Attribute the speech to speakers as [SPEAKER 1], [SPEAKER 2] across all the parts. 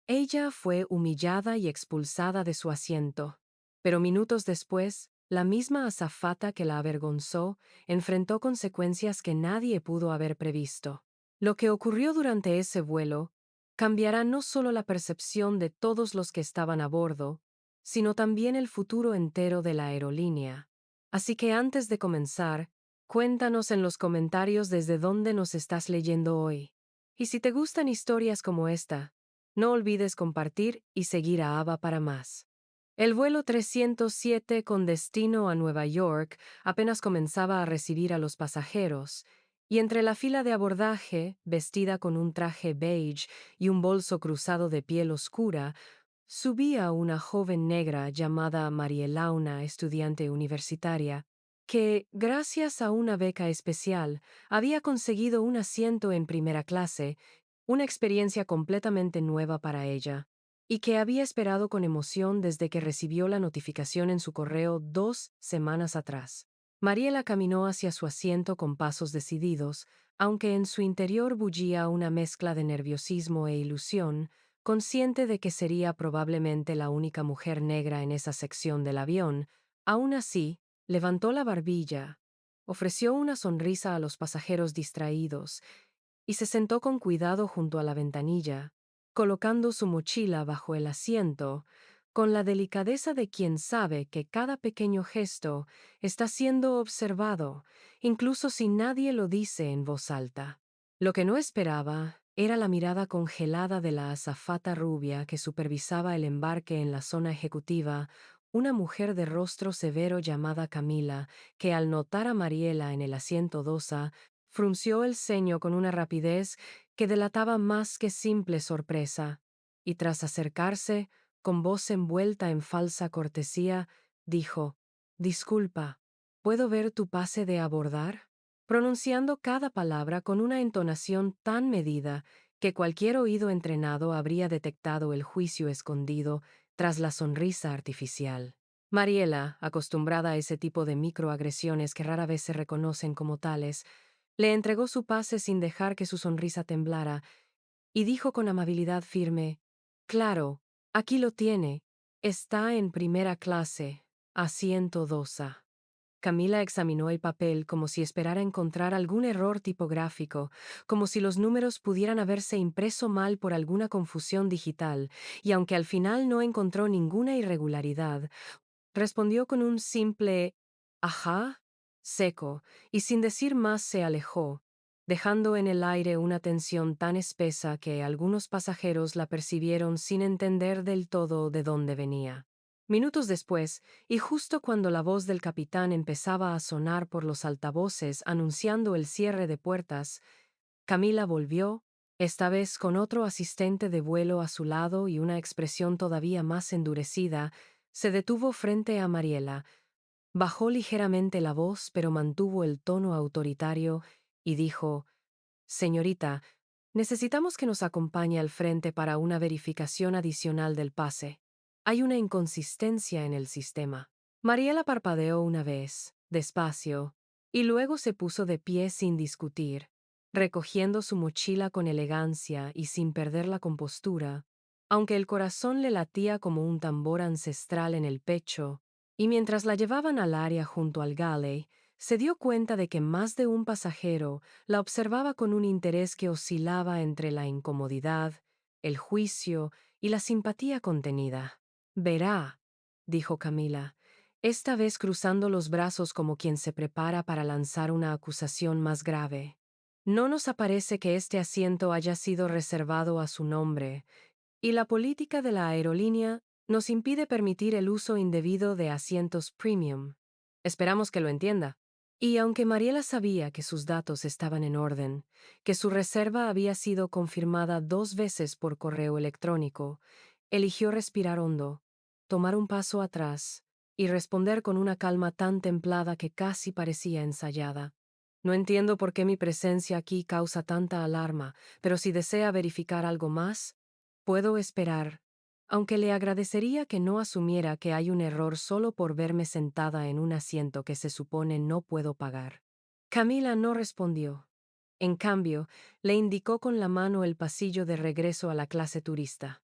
[SPEAKER 1] Ella fue humillada y expulsada de su asiento, pero minutos después, la misma azafata que la avergonzó enfrentó consecuencias que nadie pudo haber previsto. Lo que ocurrió durante ese vuelo cambiará no solo la percepción de todos los que estaban a bordo, sino también el futuro entero de la aerolínea. Así que antes de comenzar, cuéntanos en los comentarios desde dónde nos estás leyendo hoy. Y si te gustan historias como esta, no olvides compartir y seguir a Ava para más. El vuelo 307 con destino a Nueva York apenas comenzaba a recibir a los pasajeros, y entre la fila de abordaje, vestida con un traje beige y un bolso cruzado de piel oscura, subía una joven negra llamada Marielauna, estudiante universitaria, que, gracias a una beca especial, había conseguido un asiento en primera clase, una experiencia completamente nueva para ella, y que había esperado con emoción desde que recibió la notificación en su correo 2 semanas atrás. Mariela caminó hacia su asiento con pasos decididos, aunque en su interior bullía una mezcla de nerviosismo e ilusión, consciente de que sería probablemente la única mujer negra en esa sección del avión. Aún así, levantó la barbilla, ofreció una sonrisa a los pasajeros distraídos y se sentó con cuidado junto a la ventanilla, colocando su mochila bajo el asiento, con la delicadeza de quien sabe que cada pequeño gesto está siendo observado, incluso si nadie lo dice en voz alta. Lo que no esperaba era la mirada congelada de la azafata rubia que supervisaba el embarque en la zona ejecutiva, una mujer de rostro severo llamada Camila, que al notar a Mariela en el asiento 2A, frunció el ceño con una rapidez que delataba más que simple sorpresa, y tras acercarse, con voz envuelta en falsa cortesía, dijo: «Disculpa, ¿puedo ver tu pase de abordar?», pronunciando cada palabra con una entonación tan medida que cualquier oído entrenado habría detectado el juicio escondido tras la sonrisa artificial. Mariela, acostumbrada a ese tipo de microagresiones que rara vez se reconocen como tales, le entregó su pase sin dejar que su sonrisa temblara y dijo con amabilidad firme: «Claro, aquí lo tiene. Está en primera clase, asiento 2A». Camila examinó el papel como si esperara encontrar algún error tipográfico, como si los números pudieran haberse impreso mal por alguna confusión digital, y aunque al final no encontró ninguna irregularidad, respondió con un simple «ajá» seco, y sin decir más se alejó, dejando en el aire una tensión tan espesa que algunos pasajeros la percibieron sin entender del todo de dónde venía. Minutos después, y justo cuando la voz del capitán empezaba a sonar por los altavoces anunciando el cierre de puertas, Camila volvió, esta vez con otro asistente de vuelo a su lado y una expresión todavía más endurecida, se detuvo frente a Mariela, bajó ligeramente la voz pero mantuvo el tono autoritario y dijo: «Señorita, necesitamos que nos acompañe al frente para una verificación adicional del pase. Hay una inconsistencia en el sistema». Mariela parpadeó una vez, despacio, y luego se puso de pie sin discutir, recogiendo su mochila con elegancia y sin perder la compostura, aunque el corazón le latía como un tambor ancestral en el pecho, y mientras la llevaban al área junto al galley, se dio cuenta de que más de un pasajero la observaba con un interés que oscilaba entre la incomodidad, el juicio y la simpatía contenida. «Verá», dijo Camila, esta vez cruzando los brazos como quien se prepara para lanzar una acusación más grave. «No nos aparece que este asiento haya sido reservado a su nombre, y la política de la aerolínea nos impide permitir el uso indebido de asientos premium. Esperamos que lo entienda». Y aunque Mariela sabía que sus datos estaban en orden, que su reserva había sido confirmada 2 veces por correo electrónico, eligió respirar hondo, tomar un paso atrás y responder con una calma tan templada que casi parecía ensayada. «No entiendo por qué mi presencia aquí causa tanta alarma, pero si desea verificar algo más, puedo esperar, aunque le agradecería que no asumiera que hay un error solo por verme sentada en un asiento que se supone no puedo pagar». Camila no respondió. En cambio, le indicó con la mano el pasillo de regreso a la clase turista.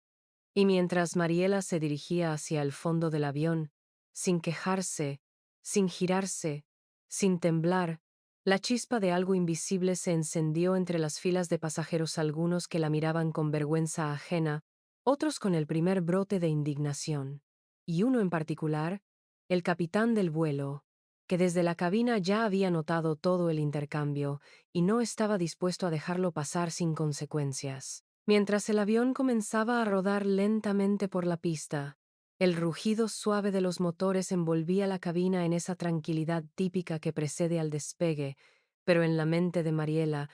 [SPEAKER 1] Y mientras Mariela se dirigía hacia el fondo del avión, sin quejarse, sin girarse, sin temblar, la chispa de algo invisible se encendió entre las filas de pasajeros, algunos que la miraban con vergüenza ajena, otros con el primer brote de indignación. Y uno en particular, el capitán del vuelo, que desde la cabina ya había notado todo el intercambio y no estaba dispuesto a dejarlo pasar sin consecuencias. Mientras el avión comenzaba a rodar lentamente por la pista, el rugido suave de los motores envolvía la cabina en esa tranquilidad típica que precede al despegue, pero en la mente de Mariela,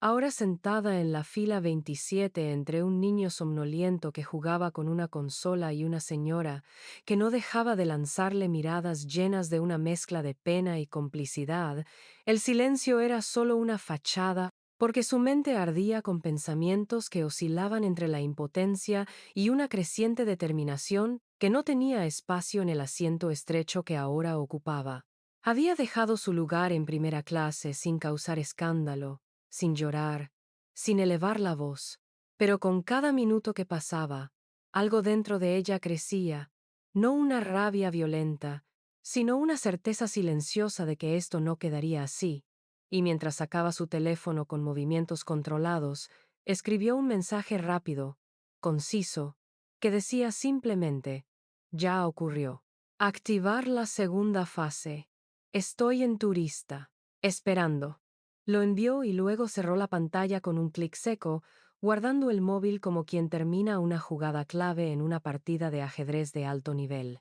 [SPEAKER 1] ahora sentada en la fila 27 entre un niño somnoliento que jugaba con una consola y una señora que no dejaba de lanzarle miradas llenas de una mezcla de pena y complicidad, el silencio era solo una fachada porque su mente ardía con pensamientos que oscilaban entre la impotencia y una creciente determinación que no tenía espacio en el asiento estrecho que ahora ocupaba. Había dejado su lugar en primera clase sin causar escándalo, sin llorar, sin elevar la voz, pero con cada minuto que pasaba, algo dentro de ella crecía, no una rabia violenta, sino una certeza silenciosa de que esto no quedaría así, y mientras sacaba su teléfono con movimientos controlados, escribió un mensaje rápido, conciso, que decía simplemente, ya ocurrió. Activar la segunda fase. Estoy en turista, esperando. Lo envió y luego cerró la pantalla con un clic seco, guardando el móvil como quien termina una jugada clave en una partida de ajedrez de alto nivel.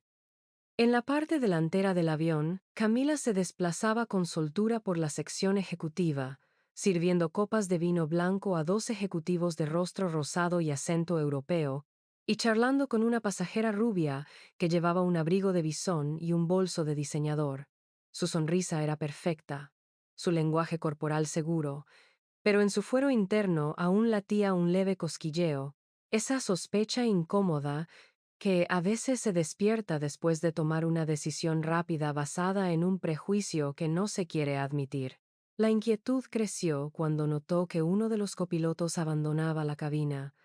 [SPEAKER 1] En la parte delantera del avión, Camila se desplazaba con soltura por la sección ejecutiva, sirviendo copas de vino blanco a 2 ejecutivos de rostro rosado y acento europeo, y charlando con una pasajera rubia que llevaba un abrigo de bisón y un bolso de diseñador. Su sonrisa era perfecta, su lenguaje corporal seguro, pero en su fuero interno aún latía un leve cosquilleo, esa sospecha incómoda que a veces se despierta después de tomar una decisión rápida basada en un prejuicio que no se quiere admitir. La inquietud creció cuando notó que uno de los copilotos abandonaba la cabina,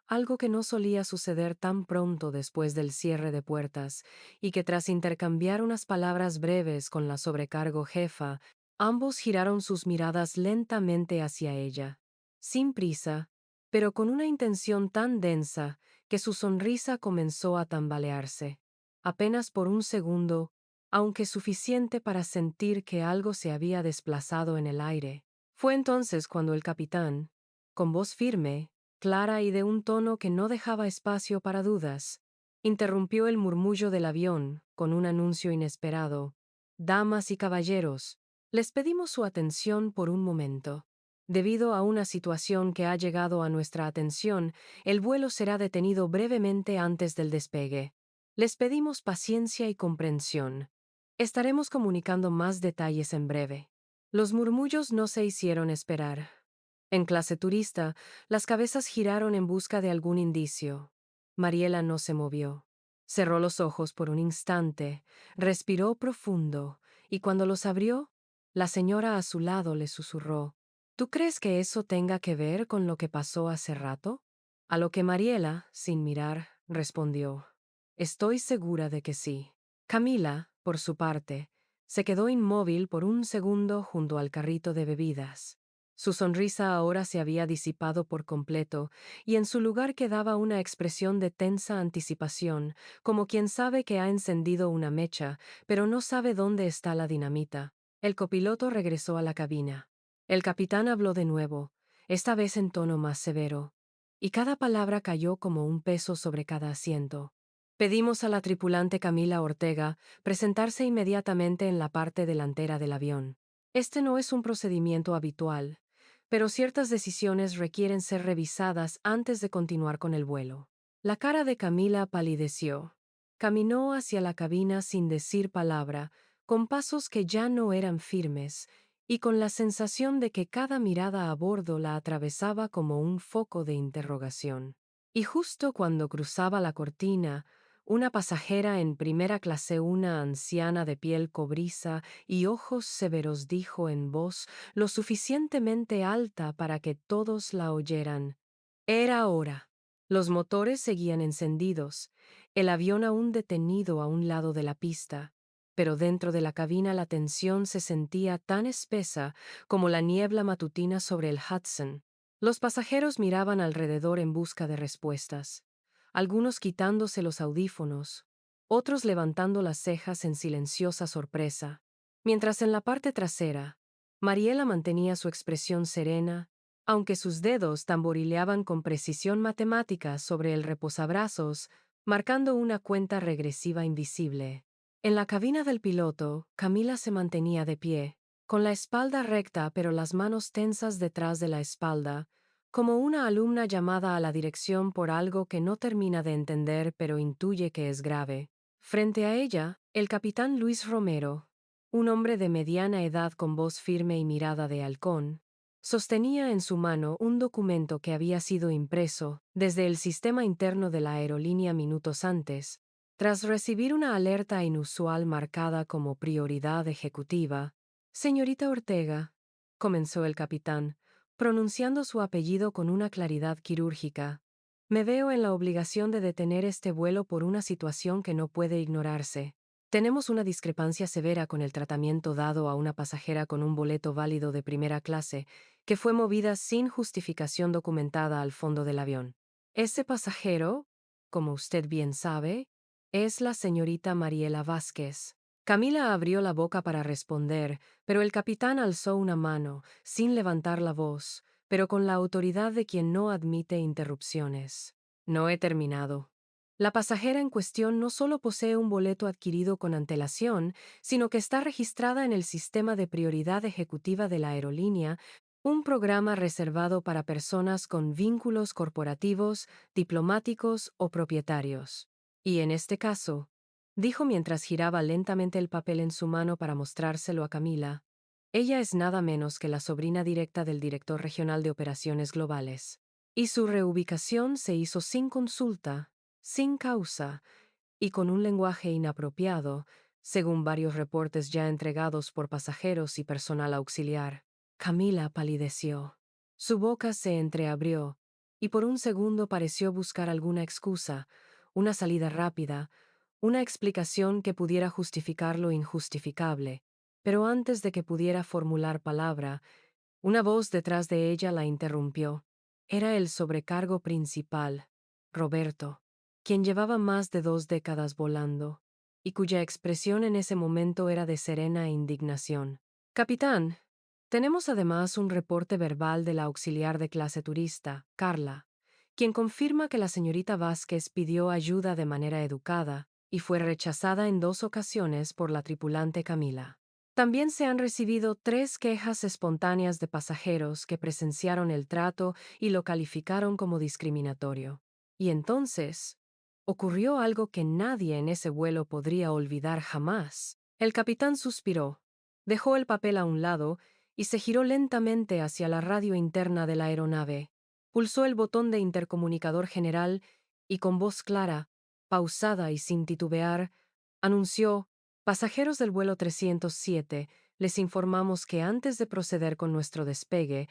[SPEAKER 1] algo que no solía suceder tan pronto después del cierre de puertas, y que tras intercambiar unas palabras breves con la sobrecargo jefa, ambos giraron sus miradas lentamente hacia ella, sin prisa, pero con una intención tan densa que su sonrisa comenzó a tambalearse. Apenas por un segundo, aunque suficiente para sentir que algo se había desplazado en el aire. Fue entonces cuando el capitán, con voz firme, clara y de un tono que no dejaba espacio para dudas, interrumpió el murmullo del avión con un anuncio inesperado. Damas y caballeros, les pedimos su atención por un momento. Debido a una situación que ha llegado a nuestra atención, el vuelo será detenido brevemente antes del despegue. Les pedimos paciencia y comprensión. Estaremos comunicando más detalles en breve. Los murmullos no se hicieron esperar. En clase turista, las cabezas giraron en busca de algún indicio. Mariela no se movió. Cerró los ojos por un instante, respiró profundo, y cuando los abrió, la señora a su lado le susurró: ¿Tú crees que eso tenga que ver con lo que pasó hace rato? A lo que Mariela, sin mirar, respondió: Estoy segura de que sí. Camila, por su parte, se quedó inmóvil por un segundo junto al carrito de bebidas. Su sonrisa ahora se había disipado por completo, y en su lugar quedaba una expresión de tensa anticipación, como quien sabe que ha encendido una mecha, pero no sabe dónde está la dinamita. El copiloto regresó a la cabina. El capitán habló de nuevo, esta vez en tono más severo, y cada palabra cayó como un peso sobre cada asiento. Pedimos a la tripulante Camila Ortega presentarse inmediatamente en la parte delantera del avión. Este no es un procedimiento habitual, pero ciertas decisiones requieren ser revisadas antes de continuar con el vuelo. La cara de Camila palideció. Caminó hacia la cabina sin decir palabra, con pasos que ya no eran firmes, y con la sensación de que cada mirada a bordo la atravesaba como un foco de interrogación. Y justo cuando cruzaba la cortina, una pasajera en primera clase, una anciana de piel cobriza y ojos severos, dijo en voz lo suficientemente alta para que todos la oyeran: Era hora. Los motores seguían encendidos, el avión aún detenido a un lado de la pista, pero dentro de la cabina la tensión se sentía tan espesa como la niebla matutina sobre el Hudson. Los pasajeros miraban alrededor en busca de respuestas, algunos quitándose los audífonos, otros levantando las cejas en silenciosa sorpresa, mientras en la parte trasera, Mariela mantenía su expresión serena, aunque sus dedos tamborileaban con precisión matemática sobre el reposabrazos, marcando una cuenta regresiva invisible. En la cabina del piloto, Camila se mantenía de pie, con la espalda recta pero las manos tensas detrás de la espalda, como una alumna llamada a la dirección por algo que no termina de entender pero intuye que es grave. Frente a ella, el capitán Luis Romero, un hombre de mediana edad con voz firme y mirada de halcón, sostenía en su mano un documento que había sido impreso desde el sistema interno de la aerolínea minutos antes, tras recibir una alerta inusual marcada como prioridad ejecutiva. Señorita Ortega, comenzó el capitán, pronunciando su apellido con una claridad quirúrgica, me veo en la obligación de detener este vuelo por una situación que no puede ignorarse. Tenemos una discrepancia severa con el tratamiento dado a una pasajera con un boleto válido de primera clase, que fue movida sin justificación documentada al fondo del avión. Ese pasajero, como usted bien sabe, es la señorita Mariela Vázquez. Camila abrió la boca para responder, pero el capitán alzó una mano, sin levantar la voz, pero con la autoridad de quien no admite interrupciones. No he terminado. La pasajera en cuestión no solo posee un boleto adquirido con antelación, sino que está registrada en el sistema de prioridad ejecutiva de la aerolínea, un programa reservado para personas con vínculos corporativos, diplomáticos o propietarios. Y en este caso, dijo mientras giraba lentamente el papel en su mano para mostrárselo a Camila, ella es nada menos que la sobrina directa del director regional de operaciones globales. Y su reubicación se hizo sin consulta, sin causa, y con un lenguaje inapropiado, según varios reportes ya entregados por pasajeros y personal auxiliar. Camila palideció. Su boca se entreabrió, y por un segundo pareció buscar alguna excusa, una salida rápida, una explicación que pudiera justificar lo injustificable. Pero antes de que pudiera formular palabra, una voz detrás de ella la interrumpió. Era el sobrecargo principal, Roberto, quien llevaba más de 2 décadas volando, y cuya expresión en ese momento era de serena indignación. Capitán, tenemos además un reporte verbal de la auxiliar de clase turista, Carla, quien confirma que la señorita Vázquez pidió ayuda de manera educada y fue rechazada en 2 ocasiones por la tripulante Camila. También se han recibido 3 quejas espontáneas de pasajeros que presenciaron el trato y lo calificaron como discriminatorio. Y entonces, ocurrió algo que nadie en ese vuelo podría olvidar jamás. El capitán suspiró, dejó el papel a un lado y se giró lentamente hacia la radio interna de la aeronave. Pulsó el botón de intercomunicador general y con voz clara, pausada y sin titubear, anunció: pasajeros del vuelo 307, les informamos que antes de proceder con nuestro despegue,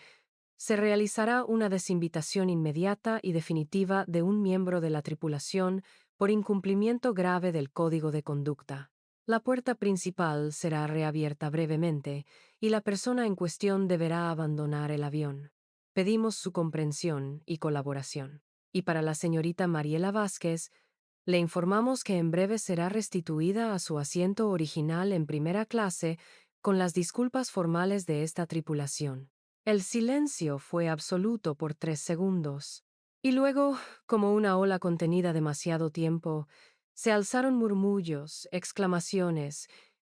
[SPEAKER 1] se realizará una desinvitación inmediata y definitiva de un miembro de la tripulación por incumplimiento grave del código de conducta. La puerta principal será reabierta brevemente y la persona en cuestión deberá abandonar el avión. Pedimos su comprensión y colaboración. Y para la señorita Mariela Vázquez, le informamos que en breve será restituida a su asiento original en primera clase con las disculpas formales de esta tripulación. El silencio fue absoluto por 3 segundos. Y luego, como una ola contenida demasiado tiempo, se alzaron murmullos, exclamaciones,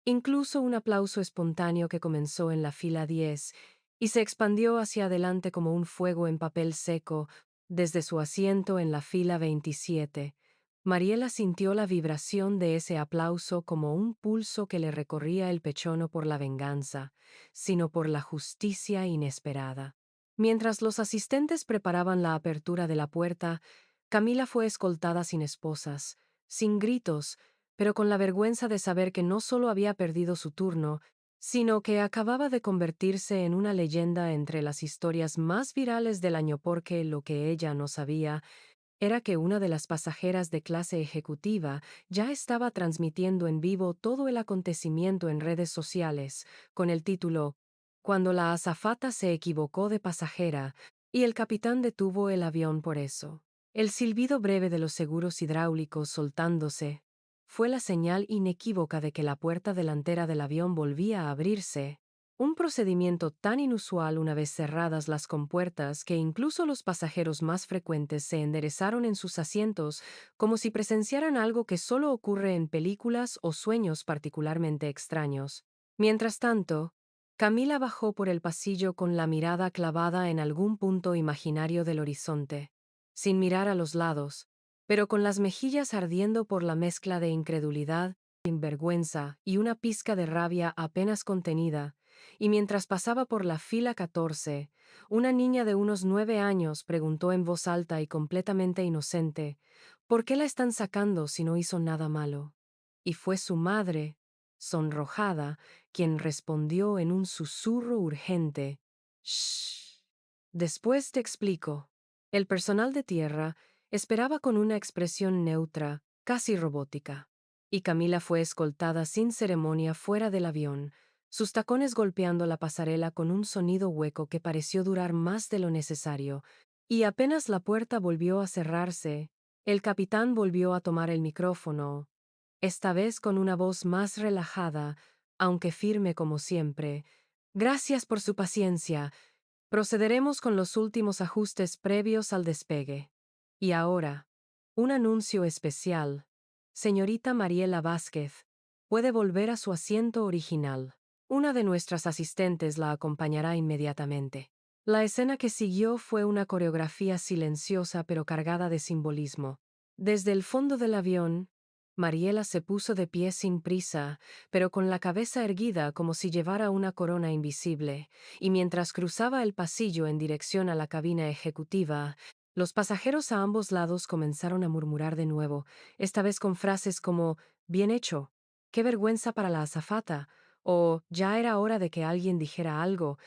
[SPEAKER 1] incluso un aplauso espontáneo que comenzó en la fila 10 y se expandió hacia adelante como un fuego en papel seco desde su asiento en la fila 27. Mariela sintió la vibración de ese aplauso como un pulso que le recorría el pecho no por la venganza, sino por la justicia inesperada. Mientras los asistentes preparaban la apertura de la puerta, Camila fue escoltada sin esposas, sin gritos, pero con la vergüenza de saber que no solo había perdido su turno, sino que acababa de convertirse en una leyenda entre las historias más virales del año porque lo que ella no sabía era que una de las pasajeras de clase ejecutiva ya estaba transmitiendo en vivo todo el acontecimiento en redes sociales, con el título Cuando la azafata se equivocó de pasajera y el capitán detuvo el avión por eso. El silbido breve de los seguros hidráulicos soltándose fue la señal inequívoca de que la puerta delantera del avión volvía a abrirse, un procedimiento tan inusual una vez cerradas las compuertas que incluso los pasajeros más frecuentes se enderezaron en sus asientos como si presenciaran algo que solo ocurre en películas o sueños particularmente extraños. Mientras tanto, Camila bajó por el pasillo con la mirada clavada en algún punto imaginario del horizonte, sin mirar a los lados, pero con las mejillas ardiendo por la mezcla de incredulidad, vergüenza y una pizca de rabia apenas contenida, y mientras pasaba por la fila 14, una niña de unos 9 años preguntó en voz alta y completamente inocente, ¿por qué la están sacando si no hizo nada malo? Y fue su madre, sonrojada, quien respondió en un susurro urgente, «Shh. Después te explico». El personal de tierra esperaba con una expresión neutra, casi robótica, y Camila fue escoltada sin ceremonia fuera del avión, sus tacones golpeando la pasarela con un sonido hueco que pareció durar más de lo necesario, y apenas la puerta volvió a cerrarse, el capitán volvió a tomar el micrófono, esta vez con una voz más relajada, aunque firme como siempre. Gracias por su paciencia. Procederemos con los últimos ajustes previos al despegue. Y ahora, un anuncio especial. Señorita Mariela Vázquez, puede volver a su asiento original. Una de nuestras asistentes la acompañará inmediatamente. La escena que siguió fue una coreografía silenciosa pero cargada de simbolismo. Desde el fondo del avión, Mariela se puso de pie sin prisa, pero con la cabeza erguida como si llevara una corona invisible, y mientras cruzaba el pasillo en dirección a la cabina ejecutiva, los pasajeros a ambos lados comenzaron a murmurar de nuevo, esta vez con frases como «Bien hecho», «Qué vergüenza para la azafata», o «Ya era hora de que alguien dijera algo»,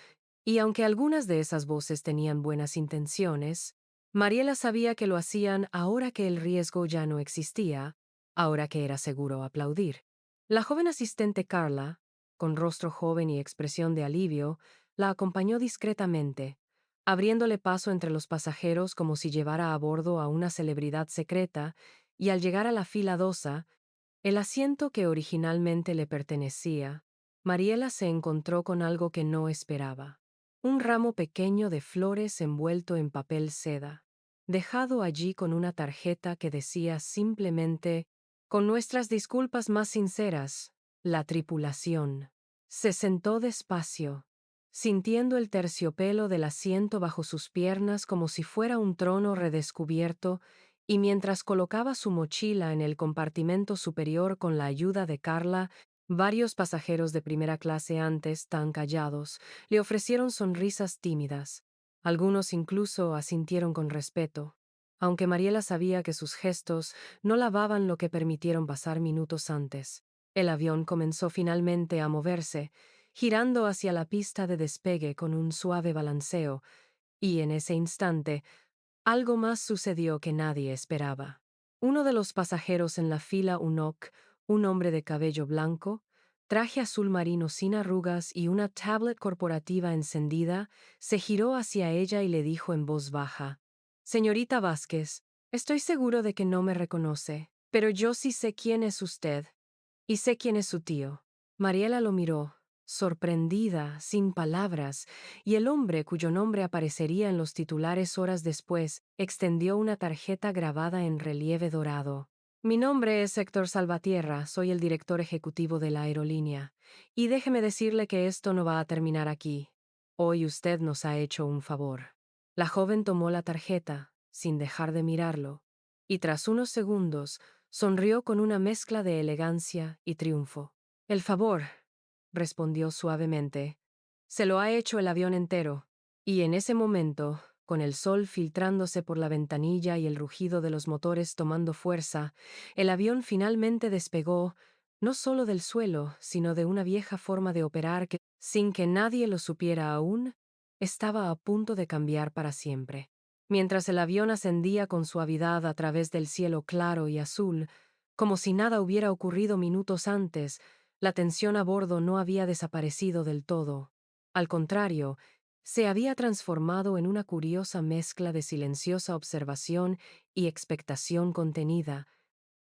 [SPEAKER 1] y aunque algunas de esas voces tenían buenas intenciones, Mariela sabía que lo hacían ahora que el riesgo ya no existía, ahora que era seguro aplaudir. La joven asistente Carla, con rostro joven y expresión de alivio, la acompañó discretamente, abriéndole paso entre los pasajeros como si llevara a bordo a una celebridad secreta, y al llegar a la fila 2, el asiento que originalmente le pertenecía, Mariela se encontró con algo que no esperaba. Un ramo pequeño de flores envuelto en papel seda, dejado allí con una tarjeta que decía simplemente, con nuestras disculpas más sinceras, la tripulación. Se sentó despacio, sintiendo el terciopelo del asiento bajo sus piernas como si fuera un trono redescubierto, y mientras colocaba su mochila en el compartimento superior con la ayuda de Carla, varios pasajeros de primera clase antes tan callados le ofrecieron sonrisas tímidas. Algunos incluso asintieron con respeto, aunque Mariela sabía que sus gestos no lavaban lo que permitieron pasar minutos antes. El avión comenzó finalmente a moverse, girando hacia la pista de despegue con un suave balanceo, y en ese instante, algo más sucedió que nadie esperaba. Uno de los pasajeros en la fila UNOC, un hombre de cabello blanco, traje azul marino sin arrugas y una tablet corporativa encendida, se giró hacia ella y le dijo en voz baja, «Señorita Vázquez, estoy seguro de que no me reconoce, pero yo sí sé quién es usted, y sé quién es su tío». Mariela lo miró, sorprendida, sin palabras, y el hombre cuyo nombre aparecería en los titulares horas después extendió una tarjeta grabada en relieve dorado. «Mi nombre es Héctor Salvatierra, soy el director ejecutivo de la aerolínea, y déjeme decirle que esto no va a terminar aquí. Hoy usted nos ha hecho un favor». La joven tomó la tarjeta, sin dejar de mirarlo, y tras unos segundos sonrió con una mezcla de elegancia y triunfo. «El favor», respondió suavemente, «se lo ha hecho el avión entero». Y en ese momento, con el sol filtrándose por la ventanilla y el rugido de los motores tomando fuerza, el avión finalmente despegó, no solo del suelo, sino de una vieja forma de operar que, sin que nadie lo supiera aún, estaba a punto de cambiar para siempre. Mientras el avión ascendía con suavidad a través del cielo claro y azul, como si nada hubiera ocurrido minutos antes, la tensión a bordo no había desaparecido del todo. Al contrario, se había transformado en una curiosa mezcla de silenciosa observación y expectación contenida,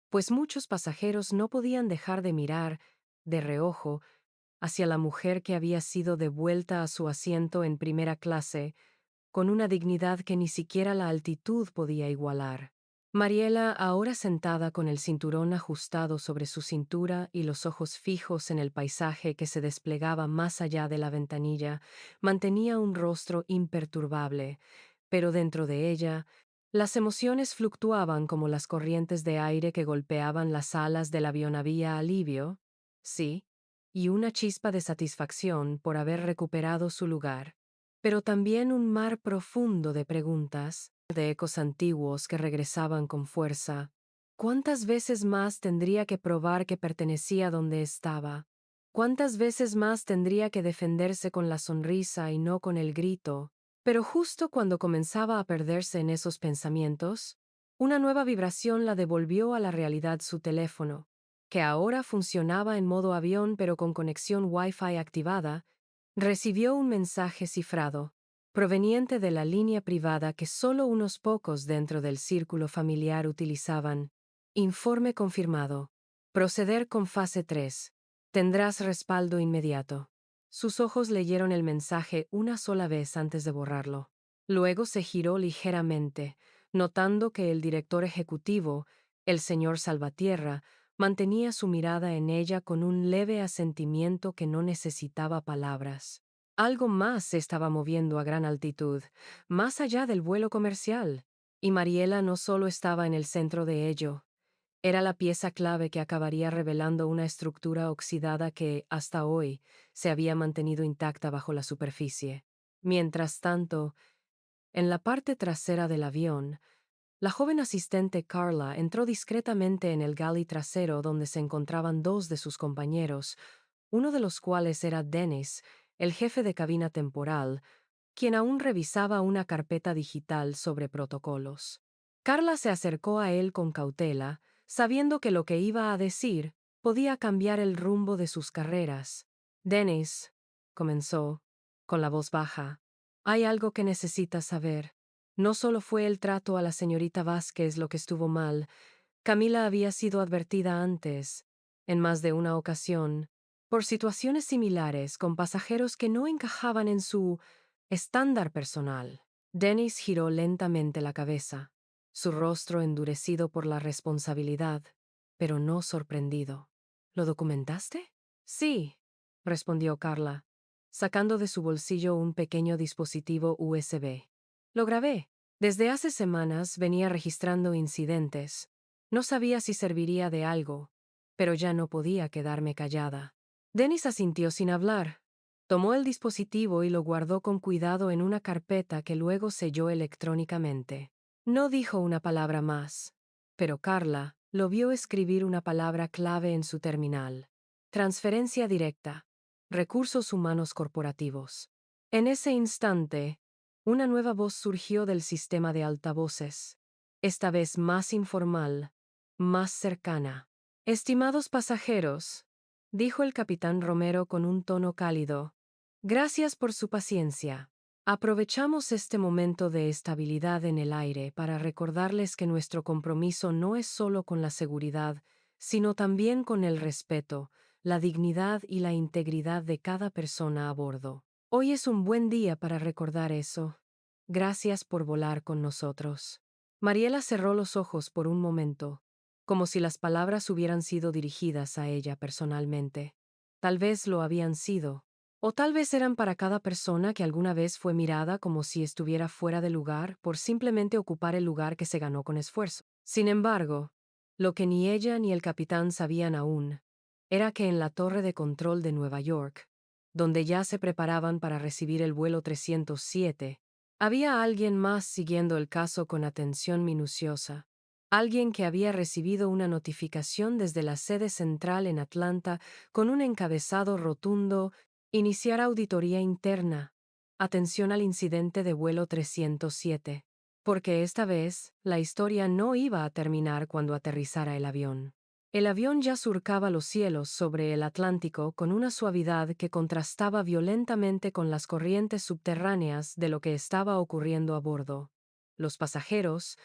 [SPEAKER 1] pues muchos pasajeros no podían dejar de mirar, de reojo, hacia la mujer que había sido devuelta a su asiento en primera clase, con una dignidad que ni siquiera la altitud podía igualar. Mariela, ahora sentada con el cinturón ajustado sobre su cintura y los ojos fijos en el paisaje que se desplegaba más allá de la ventanilla, mantenía un rostro imperturbable, pero dentro de ella, las emociones fluctuaban como las corrientes de aire que golpeaban las alas del avión. Había alivio, sí, y una chispa de satisfacción por haber recuperado su lugar, pero también un mar profundo de preguntas, de ecos antiguos que regresaban con fuerza. ¿Cuántas veces más tendría que probar que pertenecía donde estaba? ¿Cuántas veces más tendría que defenderse con la sonrisa y no con el grito? Pero justo cuando comenzaba a perderse en esos pensamientos, una nueva vibración la devolvió a la realidad. Su teléfono, que ahora funcionaba en modo avión pero con conexión Wi-Fi activada, recibió un mensaje cifrado, proveniente de la línea privada que solo unos pocos dentro del círculo familiar utilizaban. Informe confirmado. Proceder con fase 3. Tendrás respaldo inmediato. Sus ojos leyeron el mensaje una sola vez antes de borrarlo. Luego se giró ligeramente, notando que el director ejecutivo, el señor Salvatierra, mantenía su mirada en ella con un leve asentimiento que no necesitaba palabras. Algo más se estaba moviendo a gran altitud, más allá del vuelo comercial, y Mariela no solo estaba en el centro de ello. Era la pieza clave que acabaría revelando una estructura oxidada que, hasta hoy, se había mantenido intacta bajo la superficie. Mientras tanto, en la parte trasera del avión, la joven asistente Carla entró discretamente en el galley trasero donde se encontraban dos de sus compañeros, uno de los cuales era Dennis, el jefe de cabina temporal, quien aún revisaba una carpeta digital sobre protocolos. Carla se acercó a él con cautela, sabiendo que lo que iba a decir podía cambiar el rumbo de sus carreras. Dennis, comenzó, con la voz baja, hay algo que necesitas saber. No solo fue el trato a la señorita Vázquez lo que estuvo mal, Camila había sido advertida antes, en más de una ocasión, por situaciones similares con pasajeros que no encajaban en su estándar personal. Dennis giró lentamente la cabeza, su rostro endurecido por la responsabilidad, pero no sorprendido. ¿Lo documentaste? Sí, respondió Carla, sacando de su bolsillo un pequeño dispositivo USB. Lo grabé. Desde hace semanas venía registrando incidentes. No sabía si serviría de algo, pero ya no podía quedarme callada. Dennis asintió sin hablar. Tomó el dispositivo y lo guardó con cuidado en una carpeta que luego selló electrónicamente. No dijo una palabra más, pero Carla lo vio escribir una palabra clave en su terminal. Transferencia directa. Recursos humanos corporativos. En ese instante, una nueva voz surgió del sistema de altavoces, esta vez más informal, más cercana. Estimados pasajeros, dijo el capitán Romero con un tono cálido, gracias por su paciencia. Aprovechamos este momento de estabilidad en el aire para recordarles que nuestro compromiso no es solo con la seguridad, sino también con el respeto, la dignidad y la integridad de cada persona a bordo. Hoy es un buen día para recordar eso. Gracias por volar con nosotros. Mariela cerró los ojos por un momento, como si las palabras hubieran sido dirigidas a ella personalmente. Tal vez lo habían sido, o tal vez eran para cada persona que alguna vez fue mirada como si estuviera fuera de lugar por simplemente ocupar el lugar que se ganó con esfuerzo. Sin embargo, lo que ni ella ni el capitán sabían aún era que en la torre de control de Nueva York, donde ya se preparaban para recibir el vuelo 307, había alguien más siguiendo el caso con atención minuciosa. Alguien que había recibido una notificación desde la sede central en Atlanta con un encabezado rotundo: iniciar auditoría interna. Atención al incidente de vuelo 307. Porque esta vez, la historia no iba a terminar cuando aterrizara el avión. El avión ya surcaba los cielos sobre el Atlántico con una suavidad que contrastaba violentamente con las corrientes subterráneas de lo que estaba ocurriendo a bordo. Los pasajeros,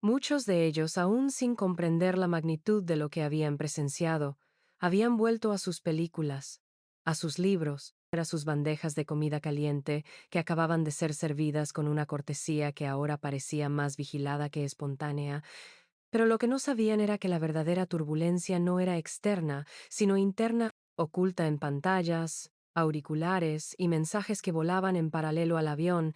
[SPEAKER 1] muchos de ellos aún sin comprender la magnitud de lo que habían presenciado, habían vuelto a sus películas, a sus libros, a sus bandejas de comida caliente que acababan de ser servidas con una cortesía que ahora parecía más vigilada que espontánea, pero lo que no sabían era que la verdadera turbulencia no era externa, sino interna, oculta en pantallas, auriculares y mensajes que volaban en paralelo al avión,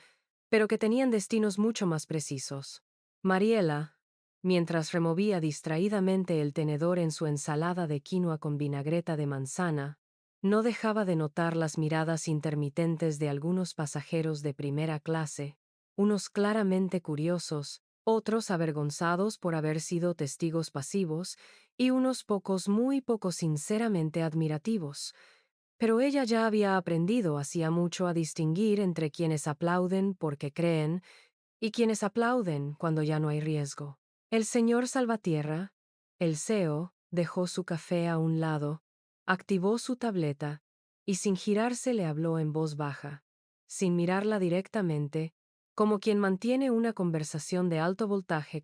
[SPEAKER 1] pero que tenían destinos mucho más precisos. Mariela, mientras removía distraídamente el tenedor en su ensalada de quinoa con vinagreta de manzana, no dejaba de notar las miradas intermitentes de algunos pasajeros de primera clase, unos claramente curiosos, otros avergonzados por haber sido testigos pasivos y unos pocos muy poco sinceramente admirativos. Pero ella ya había aprendido hacía mucho a distinguir entre quienes aplauden porque creen y quienes aplauden cuando ya no hay riesgo. El señor Salvatierra, el CEO, dejó su café a un lado, activó su tableta y sin girarse le habló en voz baja, sin mirarla directamente, como quien mantiene una conversación de alto voltaje